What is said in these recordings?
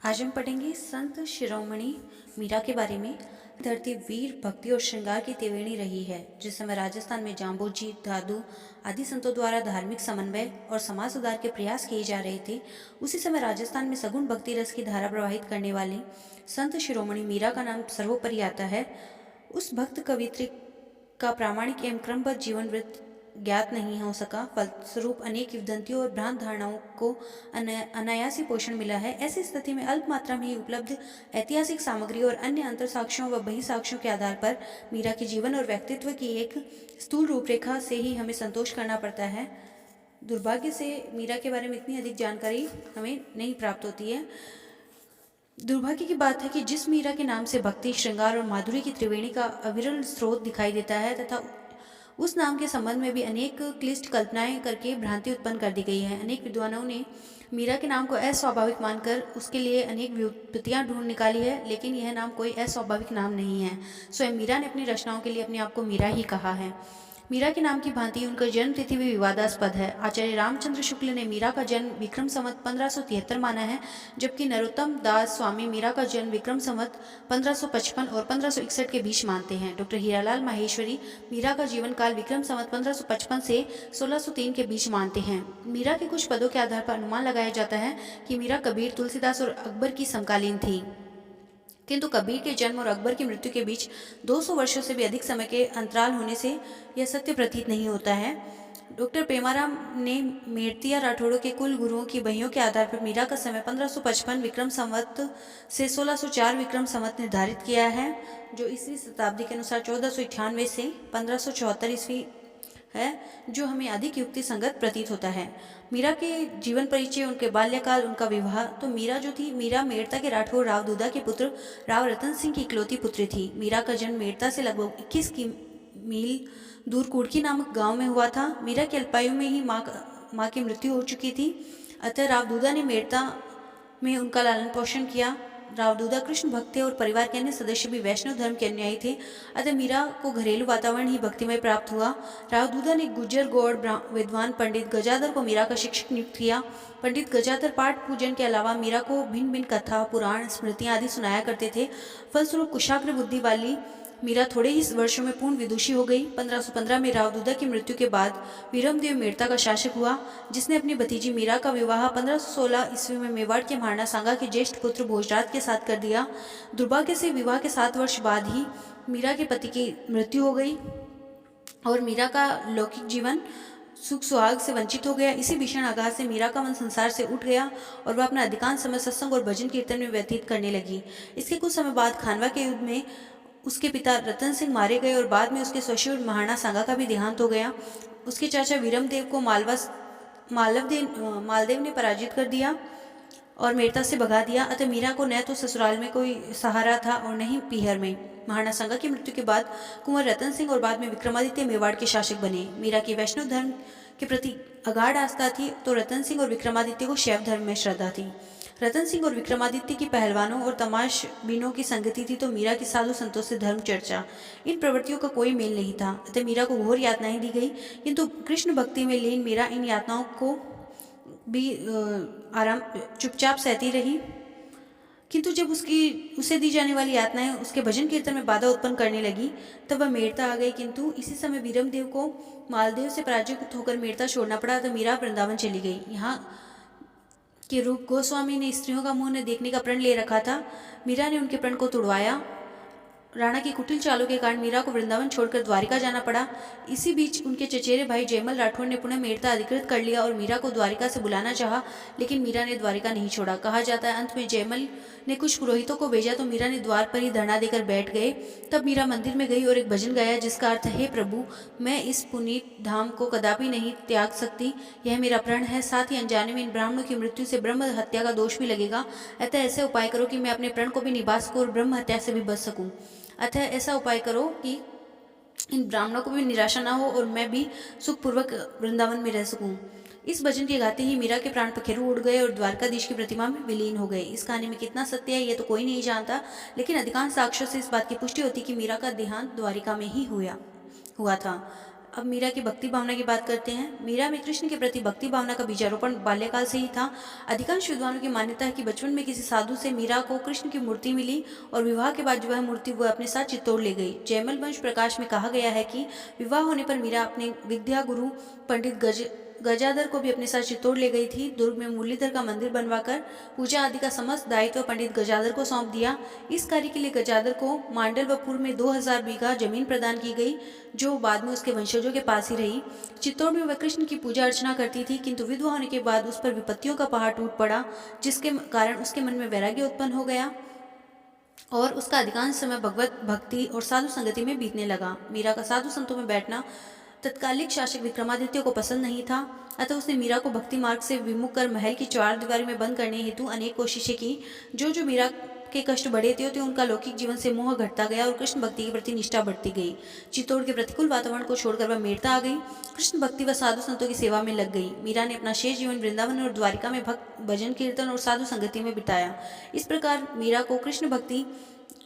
आज हम पढ़ेंगे संत शिरोमणि मीरा के बारे में। धरती वीर भक्ति और श्रृंगार की त्रिवेणी रही है। जिस समय राजस्थान में जाम्बोजी, दादू आदि संतों द्वारा धार्मिक समन्वय और समाज सुधार के प्रयास किए जा रहे थे, उसी समय राजस्थान में सगुण भक्ति रस की धारा प्रवाहित करने वाले संत शिरोमणि मीरा का नाम सर्वोपरि आता है। उस भक्त कवित्री का प्रामाणिक एवं क्रमबद्ध जीवन वृत्त ज्ञात नहीं हो सका, फलस्वरूप अनेक किंवदंतियों और भ्रांत धारणाओं को अनायासी पोषण मिला है। ऐसी स्थिति में अल्प मात्रा में ही उपलब्ध ऐतिहासिक सामग्री और अन्य अंतर साक्ष्यों व बही साक्ष्यों के आधार पर मीरा के जीवन और व्यक्तित्व की एक स्थूल रूपरेखा से ही हमें संतोष करना पड़ता है। दुर्भाग्य से मीरा के बारे में इतनी अधिक जानकारी हमें नहीं प्राप्त होती है। दुर्भाग्य की बात है कि जिस मीरा के नाम से भक्ति, श्रृंगार और माधुरी की त्रिवेणी का अविरल स्रोत दिखाई देता है तथा उस नाम के संबंध में भी अनेक क्लिष्ट कल्पनाएं करके भ्रांति उत्पन्न कर दी गई है। अनेक विद्वानों ने मीरा के नाम को अस्वाभाविक मानकर उसके लिए अनेक व्युत्पत्तियां ढूंढ निकाली है, लेकिन यह नाम कोई अस्वाभाविक नाम नहीं है। स्वयं मीरा ने अपनी रचनाओं के लिए अपने आप को मीरा ही कहा है। मीरा के नाम की भांति उनका जन्म तिथि भी विवादास्पद है। आचार्य रामचंद्र शुक्ल ने मीरा का जन्म विक्रम संवत 1573 माना है, जबकि नरोत्तम दास स्वामी मीरा का जन्म विक्रम संवत 1555 और 1561 के बीच मानते हैं। डॉक्टर हीरालाल माहेश्वरी मीरा का जीवन काल विक्रम संवत 1555 से 1603 के बीच मानते हैं। मीरा के कुछ पदों के आधार पर अनुमान लगाया जाता है कि मीरा कबीर, तुलसीदास और अकबर की समकालीन थी, किंतु कबीर के जन्म और अकबर की मृत्यु के बीच 200 वर्षों से भी अधिक समय के अंतराल होने से यह सत्य प्रतीत नहीं होता है। डॉक्टर पेमाराम ने मेड़तिया राठौड़ों के कुल गुरुओं की बहियों के आधार पर मीरा का समय 1555 विक्रम संवत से 1604 विक्रम संवत निर्धारित किया है, जो ईसवी शताब्दी के अनुसार 1498 से 1574 ईस्वी है, जो हमें अधिक युक्ति संगत प्रतीत होता है। मीरा के जीवन परिचय, उनके बाल्यकाल, उनका विवाह। तो मीरा जो थी, मीरा मेड़ता के राठौर राव दूधा के पुत्र राव रतन सिंह की इकलौती पुत्री थी। मीरा का जन्म मेड़ता से लगभग 21 मील दूर कुड़की नामक गांव में हुआ था। मीरा की अल्पायु में ही माँ की मृत्यु हो चुकी थी, अतः राव दूधा ने मेड़ता में उनका लालन पोषण किया। राव दूधा कृष्ण भक्त थे और परिवार के अन्य सदस्य भी वैष्णव धर्म के अनुयायी थे, अतः मीरा को घरेलू वातावरण ही भक्तिमय प्राप्त हुआ। राव दूधा ने गुज्जर गौड़ विद्वान पंडित गजाधर को मीरा का शिक्षक नियुक्त किया। पंडित गजाधर पाठ पूजन के अलावा मीरा को भिन्न भिन्न कथा, पुराण, स्मृतियां आदि सुनाया करते थे। फलस्वरूप कुशाग्र बुद्धि वाली मीरा थोड़े ही वर्षों में पूर्ण विदुषी हो गई। 1515 में राव दूधा की मृत्यु के बाद वीरमदेव मेड़ता का शासक हुआ, जिसने अपनी भतीजी मीरा का विवाह 1516 ईस्वी में मेवाड़ के महाराणा सांगा के ज्येष्ठ पुत्र भोजराज के साथ कर दिया। दुर्भाग्य से विवाह के 7 वर्ष बाद ही मीरा के पति की मृत्यु हो गई और मीरा का लौकिक जीवन सुख सुहाग से वंचित हो गया। इसी भीषण आघात से मीरा का मन संसार से उठ गया और वह अपना अधिकांश समय सत्संग और भजन कीर्तन में व्यतीत करने लगी। इसके कुछ समय बाद खानवा के युद्ध में उसके पिता रतन सिंह मारे गए और बाद में उसके ससुर महाराणा सांगा का भी देहांत हो गया। उसके चाचा वीरमदेव को मालदेव ने पराजित कर दिया और मेड़ता से भगा दिया। अतः मीरा को न तो ससुराल में कोई सहारा था और न ही पीहर में। महाराणा सांगा की मृत्यु के बाद कुंवर रतन सिंह और बाद में विक्रमादित्य मेवाड़ के शासक बने। मीरा की वैष्णव धर्म के प्रति अगाध आस्था थी, तो रतन सिंह और विक्रमादित्य को शैव धर्म में श्रद्धा थी। रतन सिंह और विक्रमादित्य की पहलवानों और तमाशबीनों की संगति थी, तो मीरा की साधु संतों से धर्म चर्चा, इन प्रवृत्तियों का कोई मेल नहीं था। अतः मीरा को घोर यातनाएं दी गई, किंतु कृष्ण भक्ति में लीन मीरा इन यातनाओं को भी आराम चुपचाप सहती रही। किंतु जब उसे दी जाने वाली यातनाएं उसके भजन कीर्तन में बाधा उत्पन्न करने लगी, तब वह मेड़ता आ गई। किंतु इसी समय वीरमदेव को मालदेव से पराजित होकर मेड़ता छोड़ना पड़ा, तो मीरा वृंदावन चली गई। यहाँ के रूप गोस्वामी ने स्त्रियों का मुंह न देखने का प्रण ले रखा था। मीरा ने उनके प्रण को तुड़वाया। राणा की कुटिल चालों के कारण मीरा को वृंदावन छोड़कर द्वारिका जाना पड़ा। इसी बीच उनके चचेरे भाई जयमल राठौर ने पुनः मेड़ता अधिकृत कर लिया और मीरा को द्वारिका से बुलाना चाहा, लेकिन मीरा ने द्वारिका नहीं छोड़ा। कहा जाता है अंत में जयमल ने कुछ पुरोहितों को भेजा, तो मीरा ने द्वार पर ही धरना देकर बैठ गए। तब मीरा मंदिर में गई और एक भजन गाया, जिसका अर्थ है, हे प्रभु, मैं इस पुनीत धाम को कदापि नहीं त्याग सकती, यह मेरा प्रण है। साथ ही अनजाने में इन ब्राह्मणों की मृत्यु से ब्रह्म हत्या का दोष भी लगेगा, अतः ऐसे उपाय करो कि मैं अपने प्रण को भी निभा सकूं और ब्रह्म हत्या से भी बच सकूं। अतः ऐसा उपाय करो कि इन ब्राह्मणों को भी निराशा ना हो और मैं भी सुखपूर्वक वृंदावन में रह सकूं। इस भजन के गाते ही मीरा के प्राण पखेरु उड़ गए और द्वारकाधीश की प्रतिमा में विलीन हो गए। इस कहानी में कितना सत्य है ये तो कोई नहीं जानता, लेकिन अधिकांश साक्ष्यों से इस बात की पुष्टि होती कि मीरा का देहांत द्वारिका में ही हुआ था। अब मीरा की भक्ति भावना की बात करते हैं। मीरा में कृष्ण के प्रति भक्ति भावना का बीजारोपण बाल्यकाल से ही था। अधिकांश विद्वानों की मान्यता है कि बचपन में किसी साधु से मीरा को कृष्ण की मूर्ति मिली और विवाह के बाद वह मूर्ति वह अपने साथ चित्तौड़ ले गई। जयमल वंश प्रकाश में कहा गया है कि विवाह होने पर मीरा अपने विद्या गुरु पंडित गजाधर को भी अपने साथ चित्तौड़ ले गई थी। दुर्ग में मुरलीधर का मंदिर बनवाकर पूजा आदि का समस्त दायित्व पंडित गजाधर को सौंप दिया। इस कार्य के लिए गजाधर को मांडलवपुर में 2000 बीघा जमीन प्रदान की गई, जो बाद में उसके वंशजों के पास ही रही। चित्तौड़ में वह कृष्ण की पूजा अर्चना करती थी, किंतु विधवा होने के बाद उस पर विपत्तियों का पहाड़ टूट पड़ा, जिसके कारण उसके मन में वैराग्य उत्पन्न हो गया और उसका अधिकांश समय भगवत भक्ति और साधु संगति में बीतने लगा। मीरा का साधु संतों में बैठना तत्कालिक शासक विक्रमादित्य को पसंद नहीं था, अतः उसने मीरा को भक्ति मार्ग से विमुख कर महल की चार दीवारी में बंद करने हेतु अनेक कोशिशें की। जो मीरा के कष्ट बढ़े थे उनका लौकिक जीवन से मोह घटता गया और कृष्ण भक्ति के प्रति निष्ठा बढ़ती गई। चित्तौड़ के प्रतिकूल वातावरण को छोड़कर वह मेड़ता आ गई, कृष्ण भक्ति व साधु संतों की सेवा में लग गई। मीरा ने अपना शेष जीवन वृंदावन और द्वारिका में भक्त भजन कीर्तन और साधु संगति में बिताया। इस प्रकार मीरा को कृष्ण भक्ति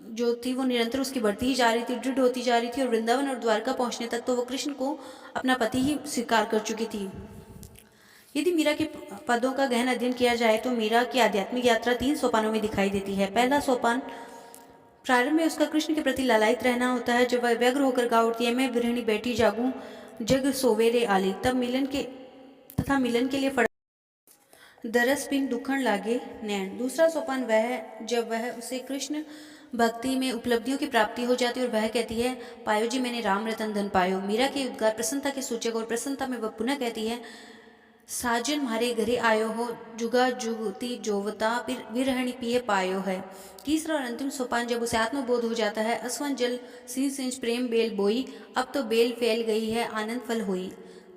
जो थी वो निरंतर उसकी बढ़ती ही जा रही थी, दृढ़ होती जा रही थी और वृंदावन और द्वारका पहुंचने तक तो वो कृष्ण को अपना पति ही स्वीकार कर चुकी थी। यदि मीरा के पदों का गहन अध्ययन किया जाए तो मीरा की आध्यात्मिक यात्रा 3 सोपानों में दिखाई देती है। पहला सोपान प्रारंभ में उसका कृष्ण के प्रति लालायित रहना होता है। जब वह व्यग्र होकर गा उठती है, मैं विरहिणी बैठी जागूं जग सोवेरे आली, तब मिलन के लिए दरस बिन दुखण लागे नैन। दूसरा सोपान वह है जब वह उसे कृष्ण भक्ति में उपलब्धियों की प्राप्ति हो जाती है और वह कहती है, पायो जी मैंने राम रतन धन पायो। मीरा के उद्गार प्रसन्नता के सूचक और प्रसन्नता में वह पुनः कहती है, साजन म्हारे घरे आयो हो, जुगा जुगती जोवता विरहणी पिए पायो है। तीसरा और अंतिम सोपान जब उसे आत्मबोध हो जाता है, असवन जल सिंच सिंच प्रेम बेल बोई, अब तो बेल फैल गई है आनंद फल हुई।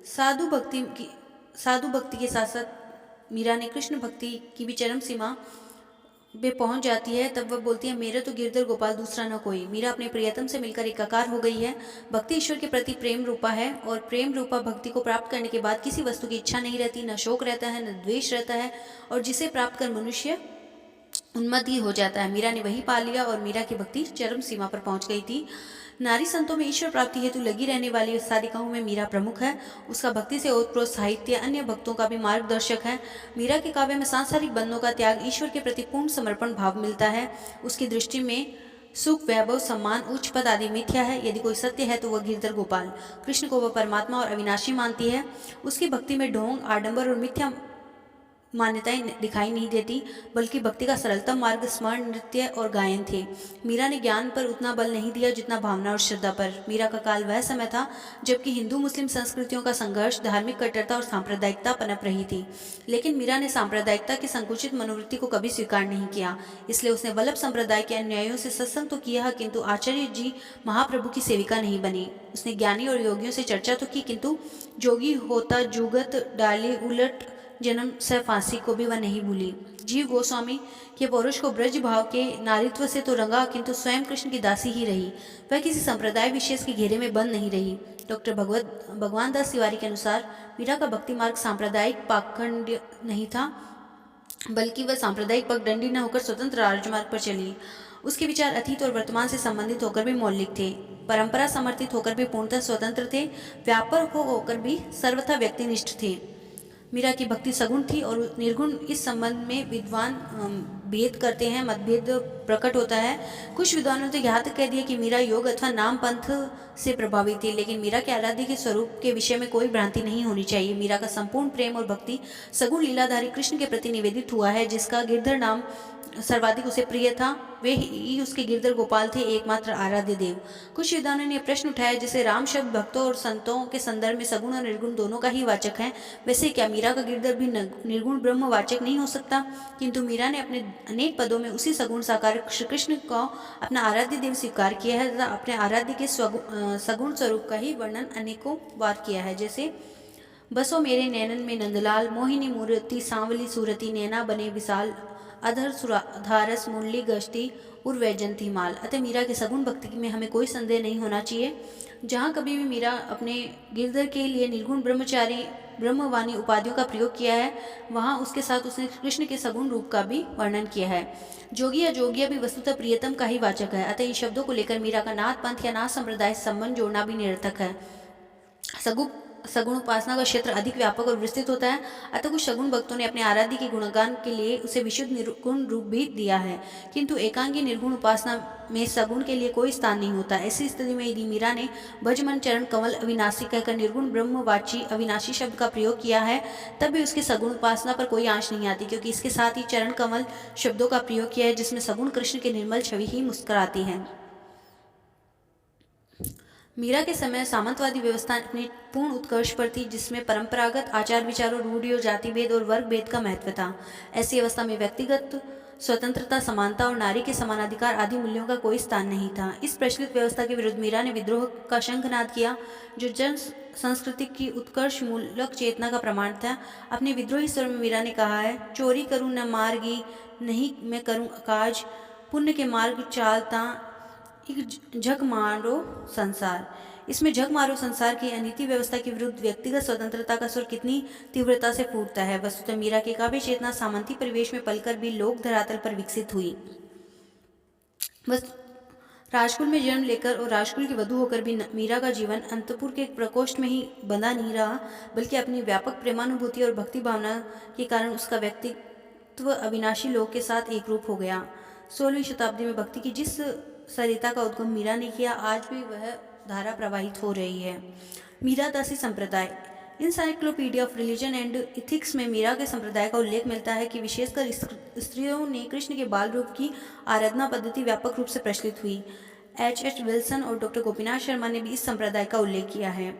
साधु भक्ति के साथ साथ मीरा ने कृष्ण भक्ति की भी चरम सीमा पे पहुंच जाती है। तब वह बोलती है, मेरे तो गिरधर गोपाल दूसरा न कोई। मीरा अपने प्रियतम से मिलकर एकाकार हो गई है। भक्ति ईश्वर के प्रति प्रेम रूपा है और प्रेम रूपा भक्ति को प्राप्त करने के बाद किसी वस्तु की इच्छा नहीं रहती, न शोक रहता है, न द्वेष रहता है और जिसे प्राप्त कर मनुष्य उन्मत्त ही हो जाता है। मीरा ने वही पा लिया और मीरा की भक्ति चरम सीमा पर पहुंच गई थी। नारी संतों में ईश्वर प्राप्ति हेतु लगी रहने वाली साधिकाओं में मीरा प्रमुख है। उसका भक्ति से ओतप्रोत साहित्य अन्य भक्तों का भी मार्गदर्शक है। मीरा के काव्य में सांसारिक बंधनों का त्याग, ईश्वर के प्रति पूर्ण समर्पण भाव मिलता है। उसकी दृष्टि में सुख, वैभव, सम्मान, उच्च पद आदि मिथ्या है। यदि कोई सत्य है तो वह गिरधर गोपाल। कृष्ण को वह परमात्मा और अविनाशी मानती है। उसकी भक्ति में ढोंग, आडंबर और मिथ्या मान्यताएं दिखाई नहीं देती, बल्कि भक्ति का सरलतम मार्ग स्मरण, नृत्य और गायन थे। मीरा ने ज्ञान पर उतना बल नहीं दिया जितना भावना और श्रद्धा पर। मीरा का काल वह समय था जबकि हिंदू मुस्लिम संस्कृतियों का संघर्ष, धार्मिक कट्टरता और सांप्रदायिकता पनप रही थी। लेकिन मीरा ने सांप्रदायिकता की संकुचित मनोवृत्ति को कभी स्वीकार नहीं किया। इसलिए उसने वल्लभ संप्रदाय के अनुयायियों से सत्संग तो किया, किंतु आचार्य जी महाप्रभु की सेविका नहीं बनी। उसने ज्ञानी और योगियों से चर्चा तो की, किंतु जोगी होता जुगत डाली उलट जन्म से फांसी को भी वह नहीं भूली। जीव गोस्वामी के पौरुष को ब्रज भाव के नारित्व से तो रंगा, किंतु स्वयं कृष्ण की दासी ही रही। वह किसी संप्रदाय विशेष के घेरे में बंद नहीं रही। डॉक्टर भगवान दास तिवारी के अनुसार मीरा का भक्ति मार्ग सांप्रदायिक पाखंड नहीं था, बल्कि वह सांप्रदायिक पगडंडी न होकर स्वतंत्र राजमार्ग पर चली। उसके विचार अतीत और वर्तमान से संबंधित होकर भी मौलिक थे, परंपरा समर्थित होकर भी पूर्णतः स्वतंत्र थे, व्यापक होकर भी सर्वथा व्यक्तिनिष्ठ थे। मीरा की भक्ति सगुण थी और निर्गुण। इस संबंध में विद्वान भेद करते हैं, मतभेद प्रकट होता है। कुछ विद्वानों ने तो यहाँ तक कह दिया कि मीरा योग अथवा नाम पंथ से प्रभावित थी, लेकिन मीरा के आराध्य के स्वरूप के विषय में कोई भ्रांति नहीं होनी चाहिए। मीरा का संपूर्ण प्रेम और भक्ति सगुण लीलाधारी कृष्ण के प्रति निवेदित हुआ है, जिसका गिरधर नाम सर्वाधिक उसे प्रिय था। वे ही उसके गिरधर गोपाल थे, एकमात्र आराध्य देव। कुछ विद्वानों ने प्रश्न उठाया, जैसे राम शब्द भक्तों और संतों के संदर्भ में सगुण और निर्गुण दोनों का ही वाचक है, वैसे क्या मीरा का गिरधर भी निर्गुण ब्रह्म वाचक नहीं हो सकता? किंतु मीरा ने अपने अनेक पदों में उसी सगुण साकार श्री कृष्ण को अपना आराध्य देव स्वीकार किया है तथा अपने आराध्य के सगुण स्वरूप का ही वर्णन अनेकों बार किया है। जैसे बसो मेरे नैनन में नंदलाल, मोहिनी मूर्ति सांवली सूरती, नैना बने विशाल, अधर सुधारस मुरली गश्ती उर्वैजंती माल। अतः मीरा के सगुण भक्ति में हमें कोई संदेह नहीं होना चाहिए। जहाँ कभी भी मीरा अपने गिरधर के लिए निर्गुण ब्रह्मचारी ब्रह्मवाणी उपाधियों का प्रयोग किया है, वहाँ उसके साथ उसने कृष्ण के सगुण रूप का भी वर्णन किया है। जोगी या जोगिया भी वस्तुतः प्रियतम का ही वाचक है। अतः इन शब्दों को लेकर मीरा का नाथ पंथ या नाथ संप्रदाय से संबंध जोड़ना भी निरर्थक है। सगुण उपासना का क्षेत्र अधिक व्यापक और विस्तृत होता है, अतः कुछ सगुण भक्तों ने अपने आराध्य के गुणगान के लिए उसे विशुद्ध निर्गुण रूप भी दिया है, किंतु एकांगी निर्गुण उपासना में सगुण के लिए कोई स्थान नहीं होता। ऐसी स्थिति में यदि मीरा ने भजमन चरण कमल अविनाशी कहकर निर्गुण ब्रह्मवाची अविनाशी शब्द का प्रयोग किया है, तब भी उसके सगुण उपासना पर कोई आंच नहीं आती, क्योंकि इसके साथ ही चरण कमल शब्दों का प्रयोग किया है, जिसमें सगुण कृष्ण की निर्मल छवि ही मुस्कुराती है। मीरा के समय सामंतवादी व्यवस्था अपने पूर्ण उत्कर्ष पर थी, जिसमें परंपरागत आचार विचारों, रूढ़ियों, जाति भेद और वर्ग भेद का महत्व था। ऐसी अवस्था में व्यक्तिगत स्वतंत्रता, समानता और नारी के समानाधिकार आदि मूल्यों का कोई स्थान नहीं था। इस प्रचलित व्यवस्था के विरुद्ध मीरा ने विद्रोह का शंखनाद किया, जो जन संस्कृति की उत्कर्ष मूलक चेतना का प्रमाण था। अपने विद्रोही स्वर में मीरा ने कहा है, चोरी करूं न मार्गी, नहीं मैं करूं काज, पुण्य के मार्ग चालता एक झक मारो संसार। इसमें झक मारो संसार की अनीति व्यवस्था के विरुद्ध व्यक्तिगत स्वतंत्रता का सुर कितनी तीव्रता से फूटता है। वस्तुतः मीरा की काव्य चेतना सामंती परिवेश में पलकर भी लोक धरातल पर विकसित हुई। बस राजकुल में जन्म लेकर और राजकुल की वधू होकर भी मीरा का जीवन अंतपुर के एक प्रकोष्ठ में ही बंधा नहीं रहा, बल्कि अपनी व्यापक प्रेमानुभूति और भक्ति भावना के कारण उसका व्यक्तित्व अविनाशी लोक के साथ एक रूप हो गया। 16वीं शताब्दी में भक्ति की जिस सरिता का उद्गम मीरा ने किया, आज भी वह धारा प्रवाहित हो रही है। मीरा दासी संप्रदाय। Encyclopedia of religion and ethics में मीरा के संप्रदाय का उल्लेख मिलता है कि विशेषकर स्त्रियों ने कृष्ण के बाल रूप की आराधना पद्धति व्यापक रूप से प्रचलित हुई। H.H. विल्सन और डॉक्टर गोपीनाथ शर्मा ने भी इस संप्रदाय का उल्लेख किया है,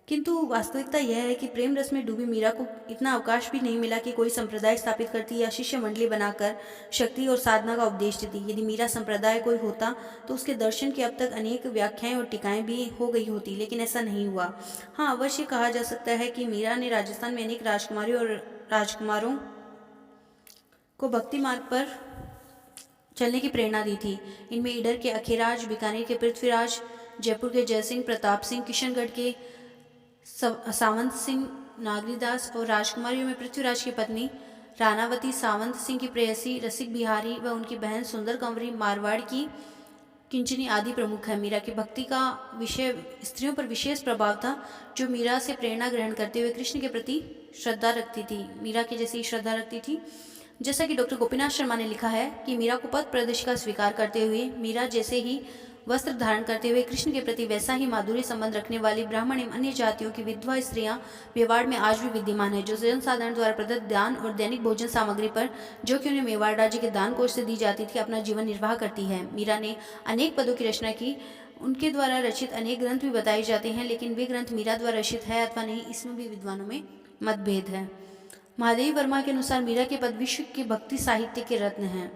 किंतु वास्तविकता यह है कि प्रेम रस में डूबी मीरा को इतना अवकाश भी नहीं मिला कि कोई संप्रदाय स्थापित करती या शिष्य मंडली बनाकर शक्ति और साधना का उपदेश देती। यदि मीरा संप्रदाय कोई होता तो उसके दर्शन की अब तक अनेक व्याख्याएं और टीकाएं भी हो गई होती, लेकिन ऐसा नहीं हुआ। हाँ, अवश्य कहा जा सकता है कि मीरा ने राजस्थान में अनेक राजकुमारी और राजकुमारों को भक्ति मार्ग पर चलने की प्रेरणा दी थी। इनमें ईडर के अखिराज, बीकानेर के पृथ्वीराज, जयपुर के जयसिंह, प्रताप सिंह, किशनगढ़ के सावंत सिंह, नागरीदास और राजकुमारियों में पृथ्वीराज की पत्नी रानावती, सावंत सिंह की प्रेयसी रसिक बिहारी व उनकी बहन सुंदर कंवरी, मारवाड़ की किंचनी आदि प्रमुख है। मीरा की भक्ति का विषय स्त्रियों पर विशेष प्रभाव था, जो मीरा से प्रेरणा ग्रहण करते हुए कृष्ण के प्रति श्रद्धा रखती थी, मीरा की जैसी श्रद्धा रखती थी। जैसा कि डॉक्टर गोपीनाथ शर्मा ने लिखा है कि मीरा को पथ प्रदर्शिका स्वीकार करते हुए, मीरा जैसे ही वस्त्र धारण करते हुए कृष्ण के प्रति वैसा ही माधुर्य संबंध रखने वाली ब्राह्मण एवं अन्य जातियों की विधवा स्त्रियां मेवाड़ में आज भी विद्यमान है, जो जनसाधारण द्वारा प्रदत्त दान और दैनिक भोजन सामग्री पर, जो कि उन्हें मेवाड़ राज्य के दान कोष से दी जाती थी, अपना जीवन निर्वाह करती है। मीरा ने अनेक पदों की रचना की। उनके द्वारा रचित अनेक ग्रंथ भी बताए जाते हैं, लेकिन वे ग्रंथ मीरा द्वारा रचित है अथवा नहीं, इसमें भी विद्वानों में मतभेद है। महादेवी वर्मा के अनुसार मीरा के पद विश्व के भक्ति साहित्य के रत्न हैं।